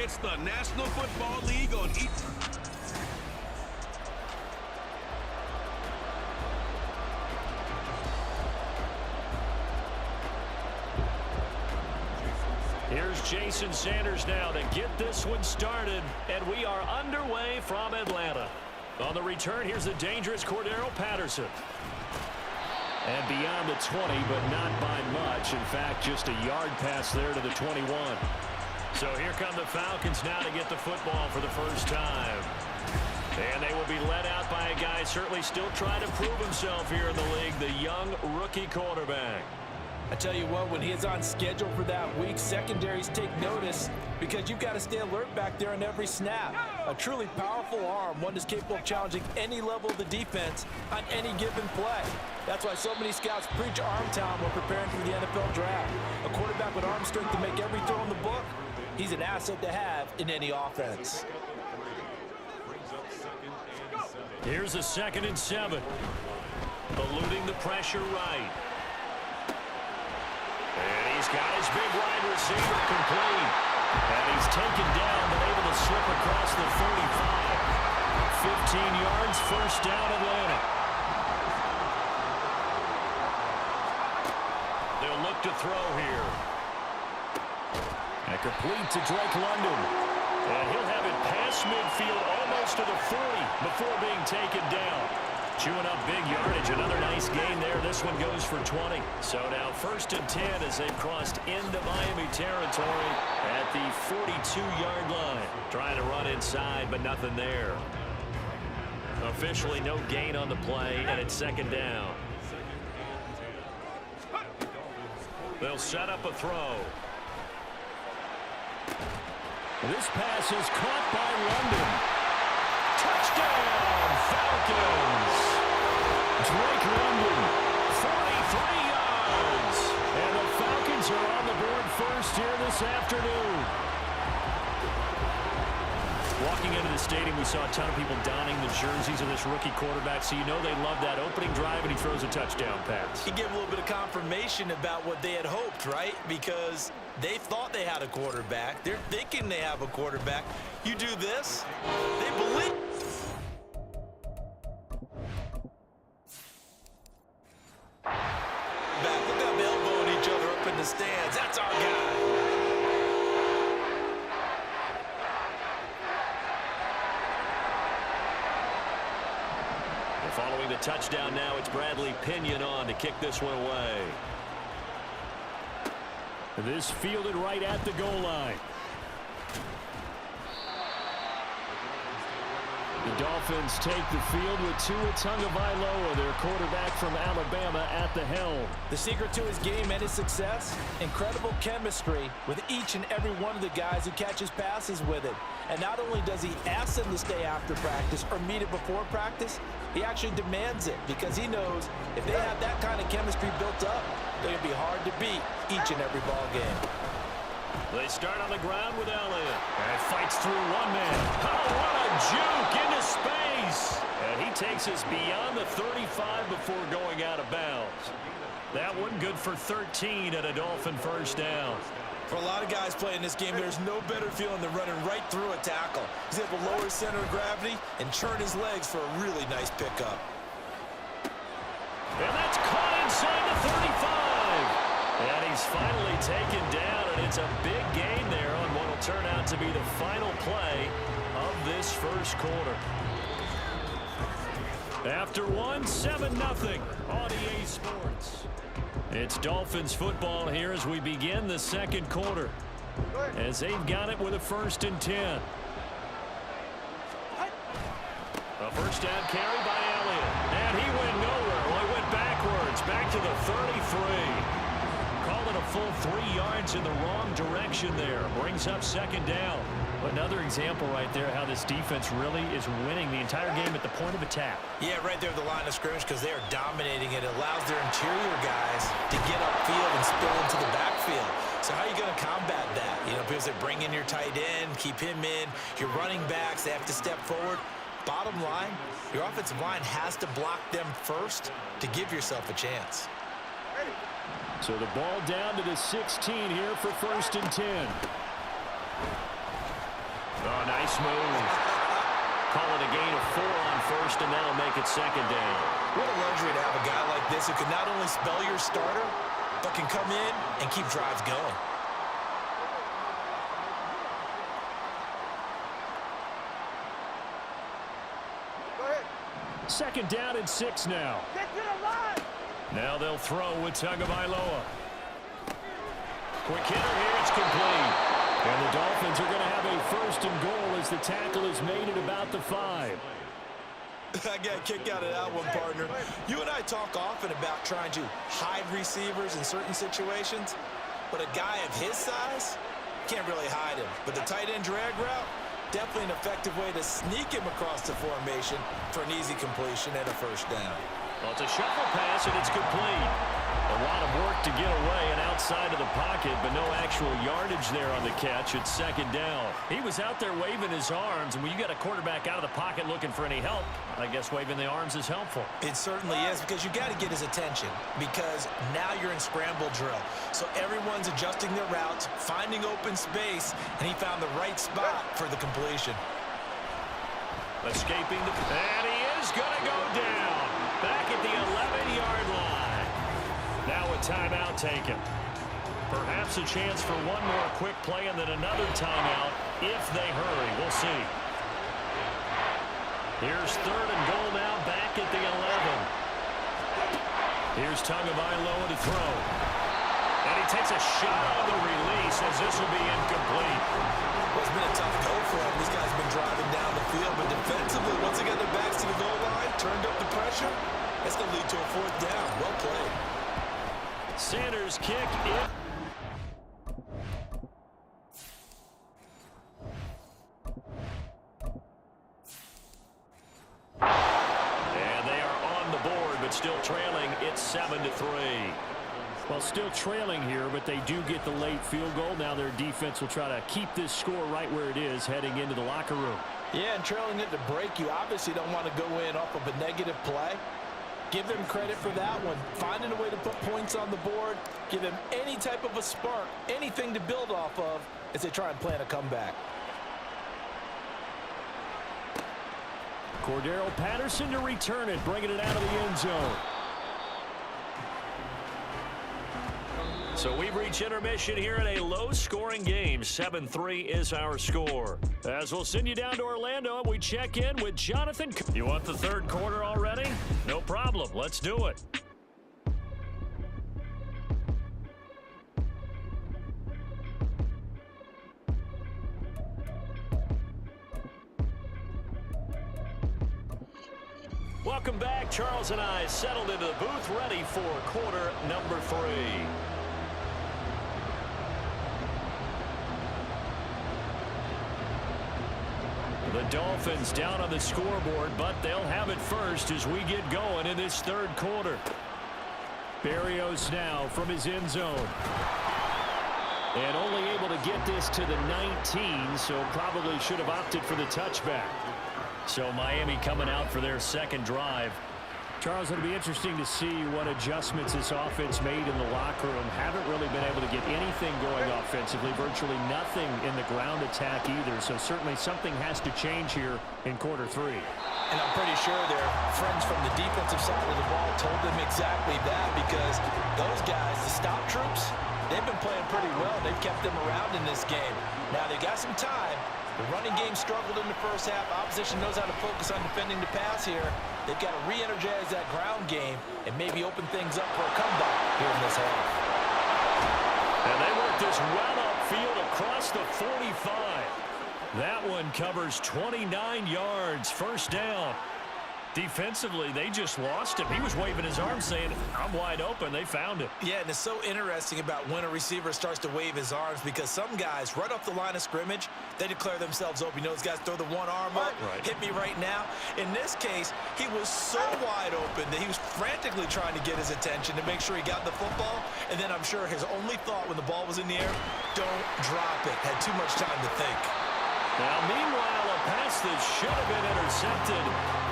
It's the National Football League on each. Here's Jason Sanders now to get this one started, and we are underway from Atlanta. On the return, here's the dangerous Cordero Patterson. And beyond the 20, but not by much. In fact, just a yard pass there to the 21. So here come the Falcons now to get the football for the first time. And they will be led out by a guy certainly still trying to prove himself here in the league, the young rookie quarterback. I tell you what, when he is on schedule for that week, secondaries take notice because you've got to stay alert back there on every snap. A truly powerful arm, one that's capable of challenging any level of the defense on any given play. That's why so many scouts preach arm talent when preparing for the NFL draft. A quarterback with arm strength to make every throw in the book, he's an asset to have in any offense. Here's a 2nd and 7. Eluding the pressure right. And he's got his big wide receiver complete. And he's taken down, but able to slip across the 35. 15 yards, first down Atlanta. They'll look to throw here. And complete to Drake London. And he'll have it past midfield almost to the 40 before being taken down. Chewing up big yardage. Another nice gain there. This one goes for 20. So now 1st and 10 as they've crossed into Miami territory at the 42-yard line. Trying to run inside, but nothing there. Officially no gain on the play, and it's 2nd down. They'll set up a throw. This pass is caught by London. Touchdown, Falcons! Drake London, 43 yards. And the Falcons are on the board first here this afternoon. Walking into the stadium, we saw a ton of people donning the jerseys of this rookie quarterback, so you know they love that opening drive, and he throws a touchdown pass. He gave a little bit of confirmation about what they had hoped, right? Because they thought they had a quarterback. They're thinking they have a quarterback. You do this, they believe. Back, look at them elbowing each other up in the stands. That's our guy. And following the touchdown now, it's Bradley Pinion on to kick this one away. This fielded right at the goal line. The Dolphins take the field with Tua Tagovailoa, their quarterback from Alabama, at the helm. The secret to his game and his success, incredible chemistry with each and every one of the guys who catches passes with it. And not only does he ask them to stay after practice or meet it before practice, he actually demands it because he knows if they have that kind of chemistry built up, they're going to be hard to beat each and every ball game. They start on the ground with Elliott. And fights through one man. Oh, what a juke into space. And he takes us beyond the 35 before going out of bounds. That one good for 13 at a Dolphin first down. For a lot of guys playing this game, there's no better feeling than running right through a tackle. He's able to lower his center of gravity and churn his legs for a really nice pickup. And that's caught inside the 35. And he's finally taken down, and it's a big gain there on what will turn out to be the final play of this first quarter. After one, 7-0 on EA Sports. It's Dolphins football here as we begin the second quarter. As they've got it with a 1st and 10. A first down carry by Elliott. And he went nowhere. Well, he went backwards, back to the 33. Called it a full 3 yards in the wrong direction there. Brings up 2nd down. Another example right there how this defense really is winning the entire game at the point of attack. Yeah, right there at the line of scrimmage because they are dominating it. It allows their interior guys to get upfield and spill into the backfield. So how are you going to combat that? You know, because they bring in your tight end, keep him in. Your running backs, they have to step forward. Bottom line, your offensive line has to block them first to give yourself a chance. So the ball down to the 16 here for 1st and 10. Oh, nice move. Call it a gain of 4 on first, and that'll make it second down. What a luxury to have a guy like this who can not only spell your starter, but can come in and keep drives going. Second down and 6 now. Get to the line. Now they'll throw with Tagovailoa. Quick hitter here, it's complete. And the Dolphins are going to have a first and goal as the tackle is made at about the 5. I got a kick out of that one, partner. You and I talk often about trying to hide receivers in certain situations, but a guy of his size can't really hide him. But the tight end drag route, definitely an effective way to sneak him across the formation for an easy completion and a first down. Well, it's a shuffle pass, and it's complete. A lot of work to get away and outside of the pocket, but no actual yardage there on the catch. It's second down. He was out there waving his arms, and when you got a quarterback out of the pocket looking for any help, I guess waving the arms is helpful. It certainly is, because you got to get his attention, because now you're in scramble drill. So everyone's adjusting their routes, finding open space, and he found the right spot for the completion. Escaping and he is going to go down. Back at the 11-yard line. Now a timeout taken. Perhaps a chance for one more quick play and then another timeout if they hurry. We'll see. Here's third and goal now back at the 11. Here's Tagovailoa to throw. And he takes a shot on the release as this will be incomplete. Well, it's been a tough go for him. These guys have been driving down the field, but defensively, once they got their backs to the goal line, turned up the pressure, that's going to lead to a fourth down. Well played. Sanders kick in. And they are on the board, but still trailing. It's 7-3. Well, still trailing here, but they do get the late field goal. Now their defense will try to keep this score right where it is heading into the locker room. Yeah, and trailing it to break, you obviously don't want to go in off of a negative play. Give them credit for that one. Finding a way to put points on the board, give them any type of a spark, anything to build off of as they try and plan a comeback. Cordero Patterson to return it, bringing it out of the end zone. So we've reached intermission here in a low-scoring game. 7-3 is our score. As we'll send you down to Orlando, we check in with Jonathan. You want the third quarter already? No problem. Let's do it. Welcome back. Charles and I settled into the booth, ready for quarter number 3. The Dolphins down on the scoreboard, but they'll have it first as we get going in this third quarter. Berrios now from his end zone. And only able to get this to the 19, so probably should have opted for the touchback. So Miami coming out for their second drive. Charles, it'll be interesting to see what adjustments this offense made in the locker room. Haven't really been able to get anything going offensively, virtually nothing in the ground attack either. So certainly something has to change here in quarter 3. And I'm pretty sure their friends from the defensive side of the ball told them exactly that, because those guys, the stop troops, they've been playing pretty well. They've kept them around in this game. Now they got some time. The running game struggled in the first half. Opposition knows how to focus on defending the pass here. They've got to re-energize that ground game and maybe open things up for a comeback here in this half. And they work this well upfield across the 45. That one covers 29 yards. First down. Defensively, they just lost him. He was waving his arms saying, I'm wide open. They found it. Yeah, and it's so interesting about when a receiver starts to wave his arms, because some guys, right off the line of scrimmage, they declare themselves open. You know, those guys throw the one arm up, hit me right now. In this case, he was so wide open that he was frantically trying to get his attention to make sure he got the football. And then I'm sure his only thought when the ball was in the air, don't drop it. Had too much time to think. Now, meanwhile, up pass that should have been intercepted,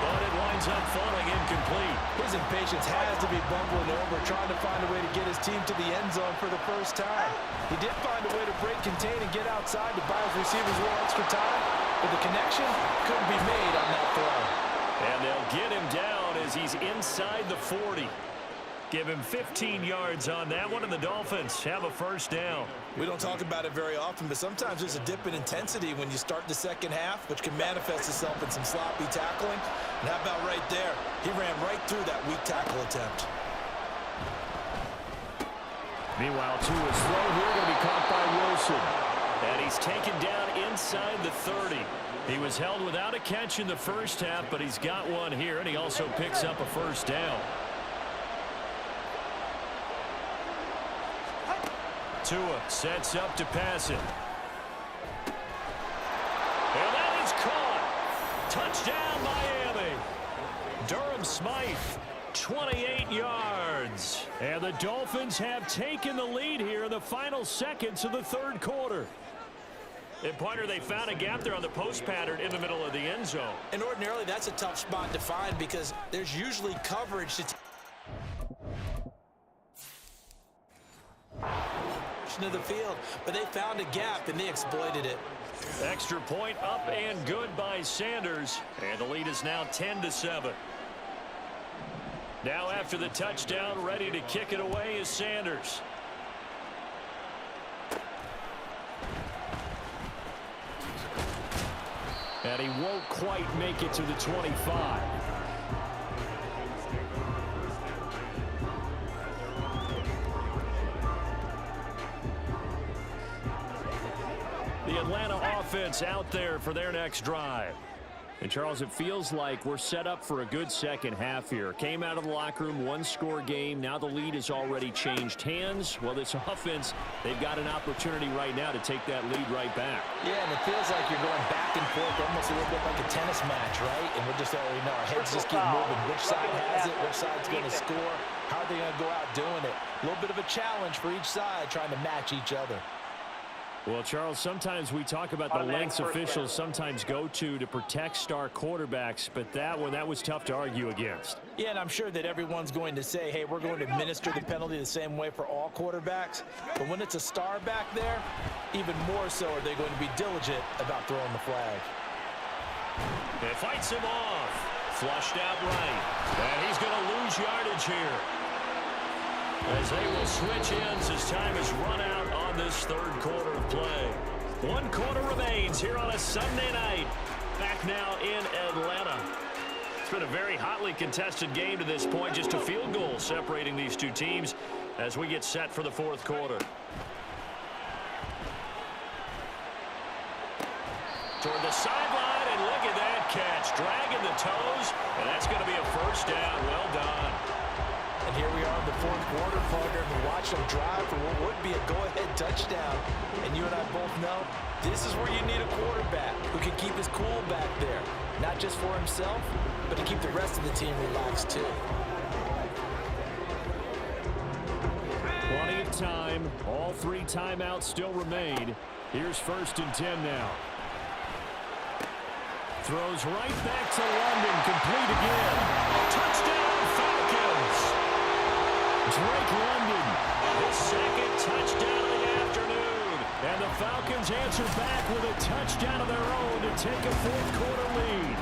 but it winds up falling incomplete. His impatience has to be bumbling over, trying to find a way to get his team to the end zone for the first time. He did find a way to break contain and get outside to buy his receivers a little extra time, but the connection couldn't be made on that throw. And they'll get him down as he's inside the 40. Give him 15 yards on that one, and the Dolphins have a first down. We don't talk about it very often, but sometimes there's a dip in intensity when you start the second half, which can manifest itself in some sloppy tackling. And how about right there? He ran right through that weak tackle attempt. Meanwhile, Tua's throw here going to be caught by Wilson. And he's taken down inside the 30. He was held without a catch in the first half, but he's got one here, and he also picks up a first down. Tua sets up to pass it. And that is caught. Touchdown, Miami. Durham Smythe, 28 yards. And the Dolphins have taken the lead here in the final seconds of the third quarter. And, partner, they found a gap there on the post pattern in the middle of the end zone. And ordinarily, that's a tough spot to find because there's usually coverage to of the field, but they found a gap and they exploited it. Extra point up and good by Sanders, and the lead is now 10-7. Now after the touchdown, ready to kick it away is Sanders. And he won't quite make it to the 25. The Atlanta offense out there for their next drive. And, Charles, it feels like we're set up for a good second half here. Came out of the locker room, one-score game. Now the lead has already changed hands. Well, this offense, they've got an opportunity right now to take that lead right back. Yeah, and it feels like you're going back and forth, almost a little bit like a tennis match, right? And we're just already know our heads just keep moving. Which side has it? Which side's going to score? How are they going to go out doing it? A little bit of a challenge for each side, trying to match each other. Well, Charles, sometimes we talk about the lengths officials sometimes go to protect star quarterbacks, but that was tough to argue against. Yeah, and I'm sure that everyone's going to say, hey, we're going to administer the penalty the same way for all quarterbacks. But when it's a star back there, even more so are they going to be diligent about throwing the flag. It fights him off. Flushed out right. And he's going to lose yardage here, as they will switch ends as time is run out on this third quarter of play. One quarter remains here on a Sunday night. Back now in Atlanta. It's been a very hotly contested game to this point. Just a field goal separating these two teams as we get set for the fourth quarter. Toward the sideline, and look at that catch. Dragging the toes, and that's going to be a first down. Well done. And here we are in the fourth quarter, partner, and watch them drive for what would be a go-ahead touchdown. And you and I both know this is where you need a quarterback who can keep his cool back there. Not just for himself, but to keep the rest of the team relaxed too. Plenty of time. All three timeouts still remain. Here's 1st and 10 now. Throws right back to London. Complete again. Touchdown, Falcons. Drake London, his second touchdown of the afternoon. And the Falcons answer back with a touchdown of their own to take a fourth quarter lead.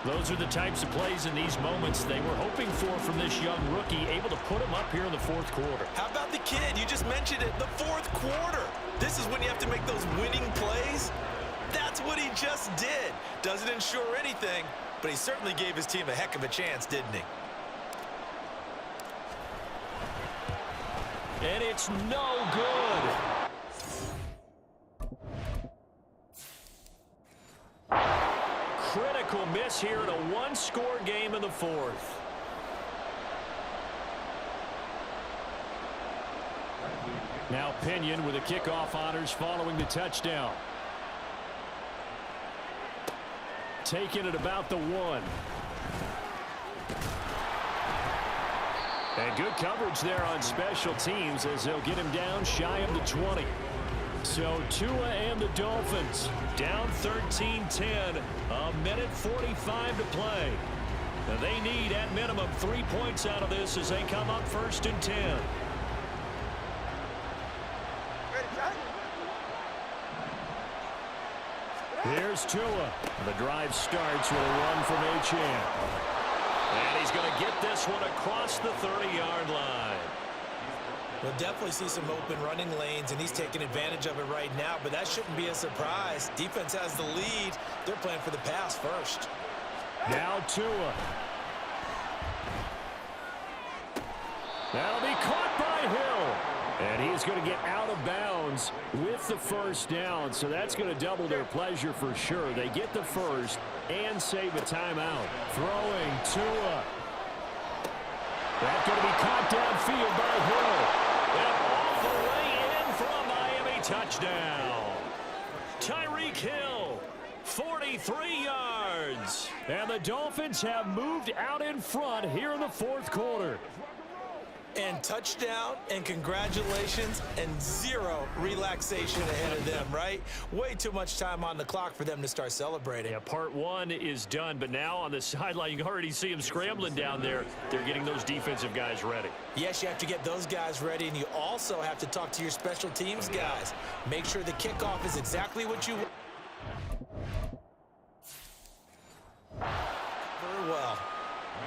Those are the types of plays in these moments they were hoping for from this young rookie, able to put him up here in the fourth quarter. How about the kid? You just mentioned it, the fourth quarter. This is when you have to make those winning plays. That's what he just did. Doesn't ensure anything, but he certainly gave his team a heck of a chance, didn't he? And it's no good. Critical miss here in a one-score game in the fourth. Now Pinion with the kickoff honors following the touchdown. Taking it about the 1. And good coverage there on special teams as they'll get him down shy of the 20. So Tua and the Dolphins down 13-10, a minute 45 to play. Now they need at minimum 3 points out of this as they come up 1st and 10. Here's Tua. The drive starts with a run from Achane. And he's going to get this one across the 30-yard line. We'll definitely see some open running lanes, and he's taking advantage of it right now, but that shouldn't be a surprise. Defense has the lead. They're playing for the pass first. Now Tua. That'll be caught by Hill. And he's going to get out of bounds with the first down, so that's going to double their pleasure for sure. They get the first and save a timeout. Throwing Tua. That's going to be caught downfield by Hill. And all the way in for a Miami touchdown. Tyreek Hill, 43 yards. And the Dolphins have moved out in front here in the 4th quarter. And touchdown, and congratulations, and zero relaxation ahead of them, right? Way too much time on the clock for them to start celebrating. Yeah, part one is done, but now on the sideline, you can already see them scrambling down there. They're getting those defensive guys ready. Yes, you have to get those guys ready, and you also have to talk to your special teams guys. Make sure the kickoff is exactly what you want. Very well.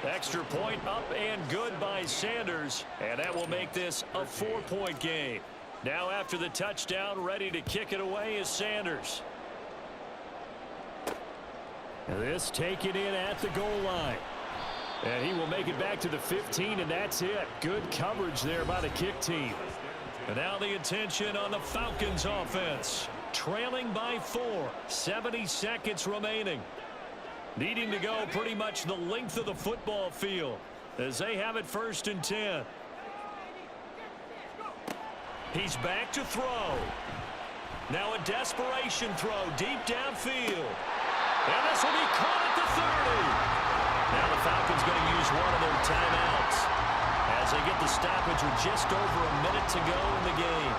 Extra point up and good by Sanders, and that will make this a 4-point game. Now after the touchdown, ready to kick it away is Sanders. And this taken in at the goal line. And he will make it back to the 15, and that's it. Good coverage there by the kick team. And now the attention on the Falcons offense. Trailing by 4, 70 seconds remaining. Needing to go pretty much the length of the football field as they have it 1st and 10. He's back to throw. Now a desperation throw deep downfield. And this will be caught at the 30. Now the Falcons going to use one of their timeouts as they get the stoppage with just over a minute to go in the game.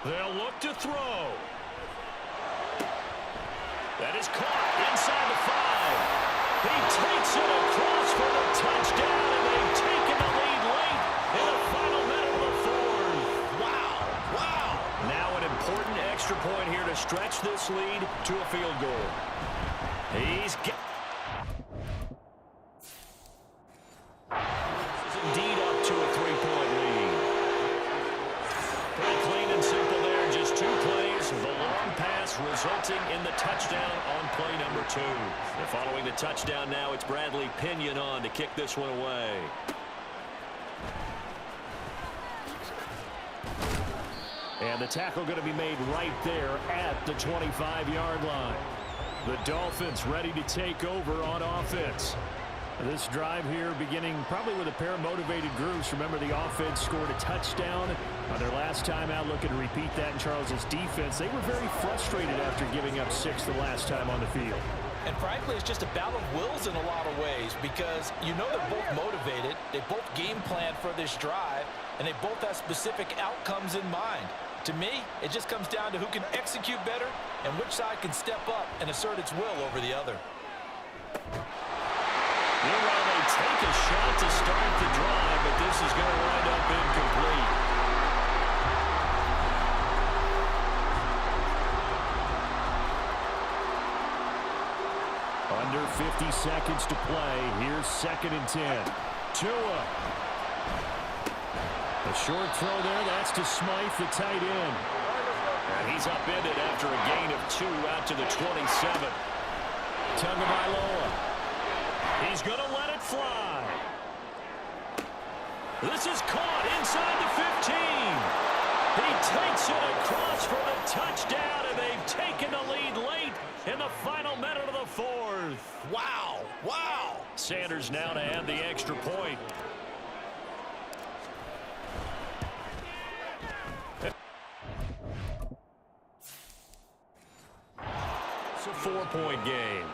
They'll look to throw. That is caught inside the 5. He takes it across for the touchdown, and they've taken the lead late in the final minute of the 4th. Wow, wow. Now an important extra point here to stretch this lead to a field goal. He's got... Indeed up to a 3-point lead. Pretty clean and simple there, just 2 plays. The long pass resulting in the touchdown on play number 2. And following the touchdown now, it's Bradley Pinion on to kick this one away. And the tackle going to be made right there at the 25-yard line. The Dolphins ready to take over on offense. This drive here beginning probably with a pair of motivated groups. Remember, the offense scored a touchdown on their last time out. Looking to repeat that in Charles's defense. They were very frustrated after giving up 6 the last time on the field. And frankly, it's just a battle of wills in a lot of ways because you know they're both motivated. They both game plan for this drive, and they both have specific outcomes in mind. To me, it just comes down to who can execute better and which side can step up and assert its will over the other. Meanwhile, they take a shot to start the drive, but this is going to wind up incomplete. Under 50 seconds to play. Here's 2nd and 10. Tua. A short throw there. That's to Smythe, the tight end. And he's upended after a gain of 2 out to the 27. Tagovailoa. He's going to let it fly. This is caught inside the 15. He takes it across for the touchdown, and they've taken the lead late in the final minute of the 4th. Wow, wow. Sanders now to add the extra point. So 4-point game.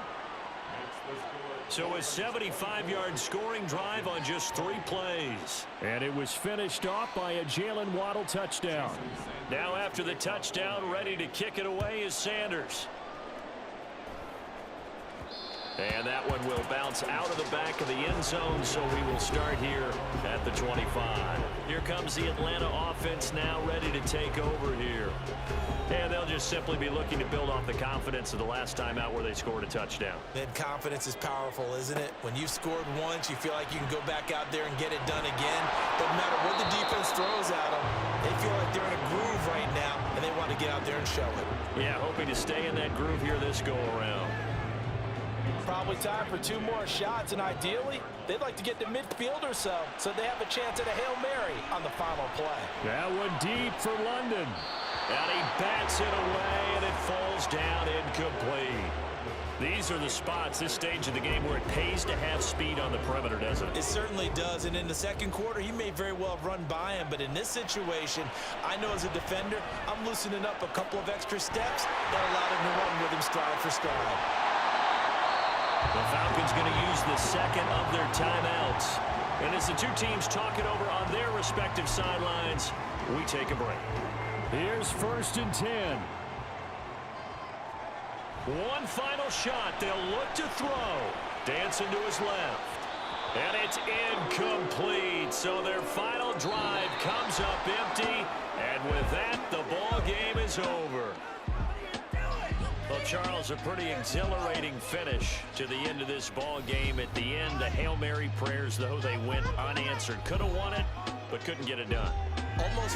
So a 75-yard scoring drive on just 3 plays. And it was finished off by a Jalen Waddle touchdown. Now after the touchdown, ready to kick it away is Sanders. And that one will bounce out of the back of the end zone, so we will start here at the 25. Here comes the Atlanta offense now ready to take over here. And they'll just simply be looking to build off the confidence of the last time out where they scored a touchdown. That confidence is powerful, isn't it? When you've scored once, you feel like you can go back out there and get it done again. But no matter what the defense throws at them, they feel like they're in a groove right now, and they want to get out there and show it. Yeah, hoping to stay in that groove here this go-around. Probably time for 2 more shots, and ideally, they'd like to get to midfield or so they have a chance at a Hail Mary on the final play. That one deep for London. And he bats it away, and it falls down incomplete. These are the spots, this stage of the game, where it pays to have speed on the perimeter, doesn't it? It certainly does, and in the second quarter, he may very well have run by him, but in this situation, I know as a defender, I'm loosening up a couple of extra steps that allowed him to run with him stride for stride. The Falcons going to use the second of their timeouts. And as the 2 teams talk it over on their respective sidelines, we take a break. Here's 1st and 10. One final shot. They'll look to throw. Dancing to his left. And it's incomplete. So their final drive comes up empty. And with that, the ball game is over. Well, Charles, a pretty exhilarating finish to the end of this ball game. At the end, the Hail Mary prayers, though, they went unanswered. Could have won it, but couldn't get it done. Almost